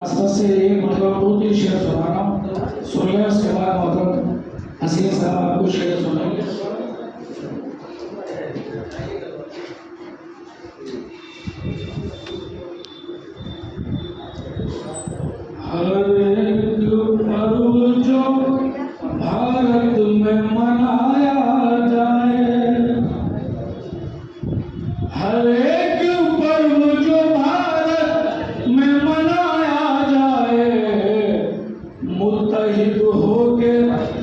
आसपास से एक मतलब 2-3 शेर सुना रहा हूँ, सुन लें। उसके बाद मतलब हसीन साहब आपको शेर सुनाएंगे। हर एक पर्व जो भारत में मनाया जाए, हर एक पर्व जो भारत में मनाया जाए, मुत्तहिद होके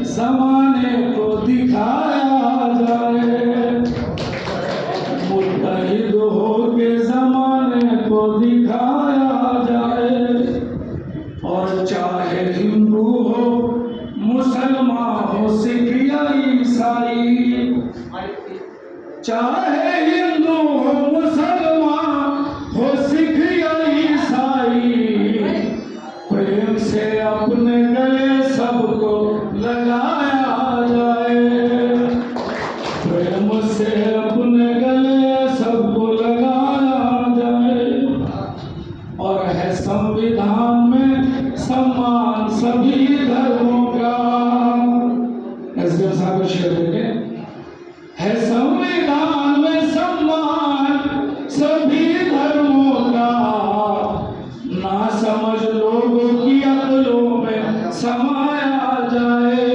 ज़माने को दिखाया जाए, मुत्तहिद होके ज़माने को दिखाया जाए। और चाहे हिंदू हो, मुसलमान हो, सिख या ईसाई, चाहे हिंदू हो, मुसलमान हो, सिख या ईसाई, प्रेम से अपने गले सबको लगाया जाए, प्रेम से अपने गले सबको लगाया जाए। और है संविधान में सम्मान सभी धर्मों का। एसडीएम साहब को शेयर देंगे। है संविधान में सम्मान सभी धर्मों का, ना समझ लोगों की अक्लों में समाया जाए,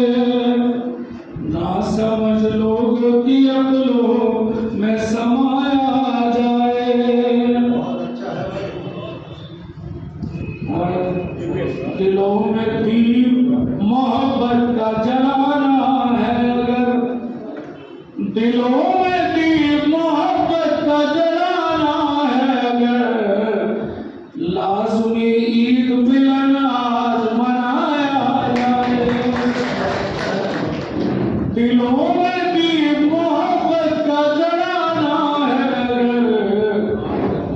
ना समझ लोगों की अक्लों में समाया जाए। और दिलों में दीप मोहब्बत का जलाना है, अगर दिलों में दीप मोहब्बत का जलाना है, अगर लाज़मी ईद मिलन आज मनाया जाए, दिलों में दीप मोहब्बत का जलाना है, अगर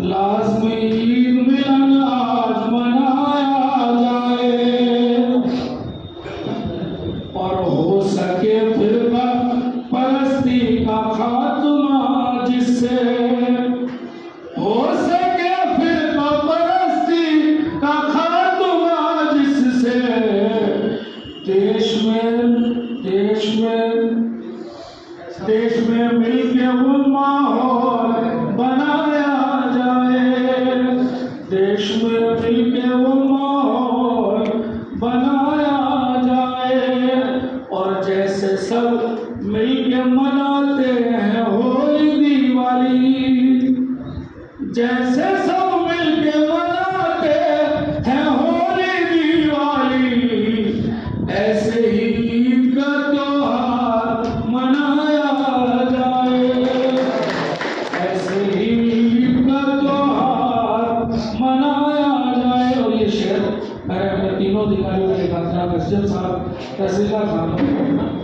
लाज़मी ईद मिलन आज मनाया जाए। और हो सके फिर परस्ती का खात्मा, जिससे हो सके फिर परस्ती का खात्मा, जिससे देश में मिलके वो माहौल बनाया जाए, देश में मिलके वो माहौल बनाया जाए। और जैसे सब मिलके मनाते हैं होली दिवाली, जैसे सब मिलके मनाते हैं होली दिवाली, ऐसे ही ईद का त्योहार मनाया जाए, ऐसे ही ईद का त्योहार मनाया जाए। और ये शेर मैंने अपने तीनों अधिकारियों को लिखा था, एसडीएम साहब, तहसीलदार साहब,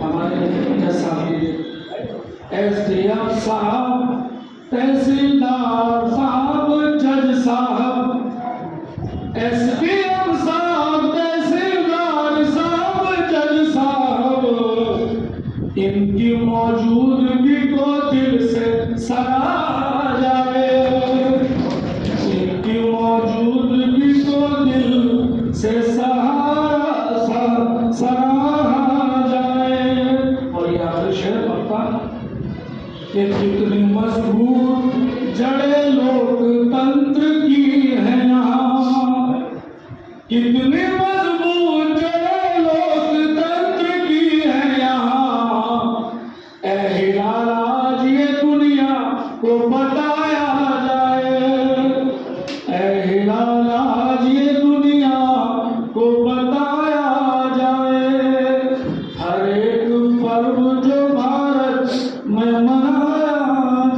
हमारे जज साहब के लिए। एसडीएम साहब, तहसीलदार साहब, जज साहब, एसडीएम साहब, तहसीलदार साहब, जज साहब, इनकी मौजूदगी को दिल से सराहा जाए, इनकी मौजूदगी को दिल से सराहा जाए। और यार शेर पता कि कितनी मजबूत जड़े लोकतंत्र की है यहाँ, कितनी मजबूत जड़े लोकतंत्र की है यहाँ। ऐ हिलाल आज ये दुनिया को बताया जाए, ऐ हिलाल आज ये दुनिया को बताया जाए। हर एक पर्व जो भारत में मनाया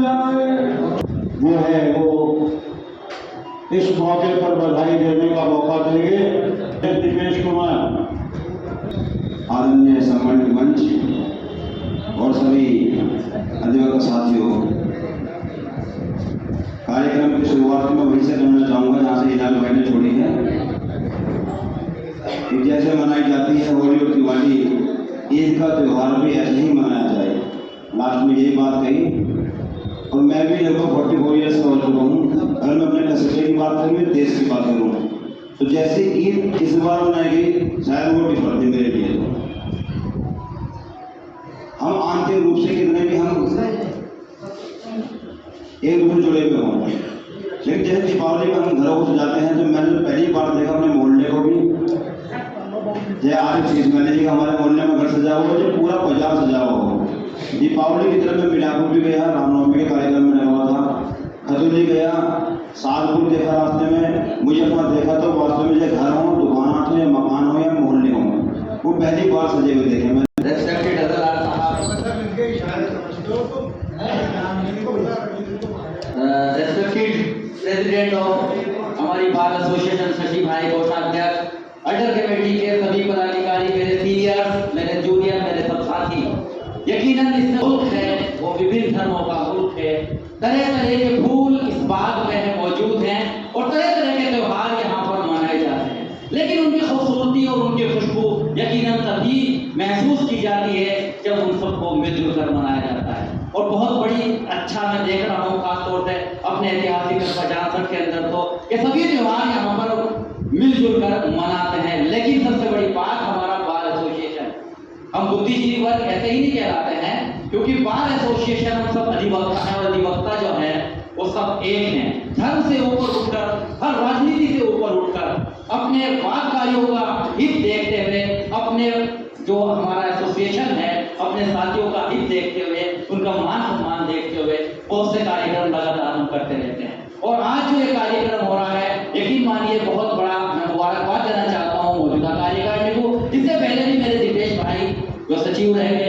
जाए, वो है वो इस मौके पर बधाई देने का मौका देंगे दिपेश कुमार। आदरणीय सम्मानित मंच और सभी अधिवक्ता साथियों, कार्यक्रम की शुरुआत में वहीं से करना चाहूँगा जहाँ से हिलाल भाई ने छोड़ी है। कि जैसे मनाई जाती है होली और दिवाली, ईद का त्यौहार भी ऐसे ही मनाया जाए। लास्ट में यही बात कही। और मैं भी लगभग 44 ईयर्स का हो चुका हूँ। अगर मैं अपने कस्बे की बात करूँ, देश की बात करूँ, तो जैसे ईद इस बार मनाएगी शायद वो डिफर थी मेरे लिए। हम आंतरिक रूप से कितने भी हम एक दूसरे जुड़े हुए हों, लेकिन जैसे दीपावली में हम घरों को सजाते हैं तो मैंने पहली बार देखा अपने मोहल्ले को भी, जय आज चीज मैंने देखा हमारे मोहल्ले में घर सजा हुआ जो पूरा बाजार सजा हुआ हो। दीपावली की तरफ मैं मिलापुर भी गया, रामनवमी के कार्यक्रम में लगा हुआ था, खतौली गया, सालपुर देखा रास्ते में, मुजफ्फर देखा, तो वास्तव में जो घर हो, दुकान हो या मकान हो या मोहल्ले हो, वो पहली बार सजे हुए देखे मैंने। रेस्पेक्टेड प्रेसिडेंट ऑफ हमारी बार एसोसिएशन शशि भाई, कोषाध्यक्ष, अटल कमेटी के सभी पदाधिकारी, मेरे सीनियर, मेरे जूनियर, मेरे सब साथी, यकीनन इस मुल्क है वो विभिन्न धर्मों का मुल्क है। तरह तरह के फूल इस बाग में मौजूद हैं और तरह तरह के त्योहार यहाँ पर मनाए जाते हैं, लेकिन उनकी खूबसूरती और उनकी खुशबू यकीनन तभी महसूस की जाती है जब उन सबको मिलजुल कर मनाया जाता है। और बहुत बड़ी अच्छा मैं देख रहा हूँ खासतौर से अपने ऐतिहासिक 50 के अंदर तो ये सभी त्योहार यहाँ पर मिलजुल कर मनाते हैं। लेकिन सबसे बड़ी बात हमारा बार एसोसिएशन, हम बुद्धिजीवी वर्ग ऐसे ही नहीं कहलाते हैं, क्योंकि बार एसोसिएशन हम सब अधिवक्ता हैं और अधिवक्ता जो है वो सब एक हैं। धर्म से ऊपर उठकर, हर राजनीति से ऊपर उठकर अपने वादकारियों का हित देखते हुए, अपने जो हमारा एसोसिएशन है अपने साथियों का हित देखते हुए, उनका मान सम्मान देखते हुए बहुत से कार्यक्रम लगातार हम करते रहते हैं। और आज जो ये कार्यक्रम हो रहा है, यकीन मानिए बहुत बड़ा मैं मुबारकबाद देना चाहता हूँ मौजूदा कार्यकारिणी को। इससे पहले भी मेरे दीपेश भाई जो सचिव रहे